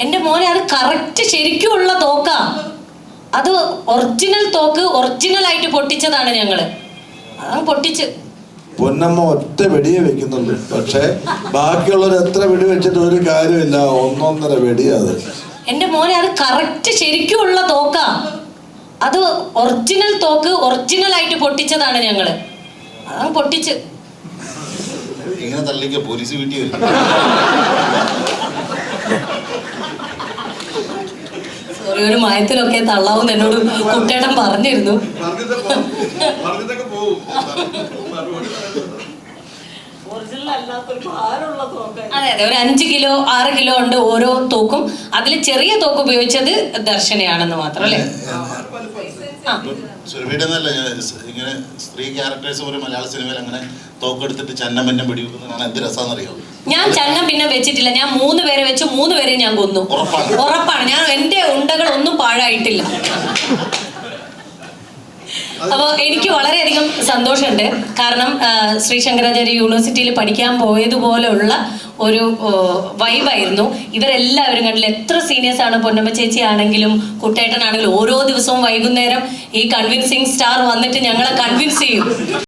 എന്റെ മോനെ അത് കറക്റ്റ് ശരിക്കുമുള്ള തോക്കാ. അത് ഒറിജിനൽ തോക്ക്, ഒറിജിനൽ ആയിട്ട് പൊട്ടിച്ചതാണ് ഞങ്ങള്. അത് പൊട്ടിച്ച് പൊന്നമ്മ ഒറ്റ വെടിയെ വെക്കുന്നുള്ളൂ. പക്ഷെ ബാക്കിയുള്ളവർ എത്ര വെടി വെച്ചിട്ട് ഒരു കാര്യമില്ല, 1.5 വെടിയത്. എന്റെ മോനെ അത് കറക്റ്റ് ശരിക്കുമുള്ള തോക്കാ. അത് ഒറിജിനൽ തോക്ക്, ഒറിജിനൽ ആയിട്ട് പൊട്ടിച്ചതാണ് ഞങ്ങള്. അത് പൊട്ടിച്ച് ഇങ്ങനെ തള്ളിക്ക പോലീസ് വീട്ടിൽ വരും. സോറി, ഒരു മയത്തിലൊക്കെ തള്ളാവും എന്നോട് കുട്ടേട്ടൻ പറഞ്ഞിരുന്നു. അതെ അതെ, ഒരു 5 കിലോ 6 കിലോ ഉണ്ട് ഓരോ തോക്കും. അതിൽ ചെറിയ തോക്ക് ഉപയോഗിച്ചത് ദർശനയാണെന്ന് മാത്രം അല്ലേ? സുരഭിയുടെന്നല്ല, ഇങ്ങനെ സ്ത്രീ ക്യാരക്ടേഴ്സ് ഒരു മലയാള സിനിമയിൽ അങ്ങനെ തോക്കെടുത്തിട്ട് ചന്നമന്നം വെടിവെക്കുന്നതാണ്. എന്ത് രസാന്നറിയോ? ഞാൻ ചന്നം പിന്നെ വെച്ചിട്ടില്ല. ഞാൻ 3 പേരെ വെച്ച് 3 പേരെ ഞാൻ കൊന്നു. ഉറപ്പാണ്. ഞാൻ എന്റെ ഉണ്ടകൾ ഒന്നും പാഴായിട്ടില്ല. അപ്പോൾ എനിക്ക് വളരെയധികം സന്തോഷമുണ്ട്. കാരണം ശ്രീ ശങ്കരാചാര്യ യൂണിവേഴ്സിറ്റിയിൽ പഠിക്കാൻ പോയതുപോലെയുള്ള ഒരു വൈബായിരുന്നു. ഇവരെല്ലാവരും കണ്ടില്ല, എത്ര സീനിയേഴ്സ് ആണ്. പൊന്നമ്മ ചേച്ചി ആണെങ്കിലും കുട്ടേട്ടനാണെങ്കിലും ഓരോ ദിവസവും വൈകുന്നേരം ഈ കൺവിൻസിങ് സ്റ്റാർ വന്നിട്ട് ഞങ്ങളെ കൺവിൻസ് ചെയ്യും.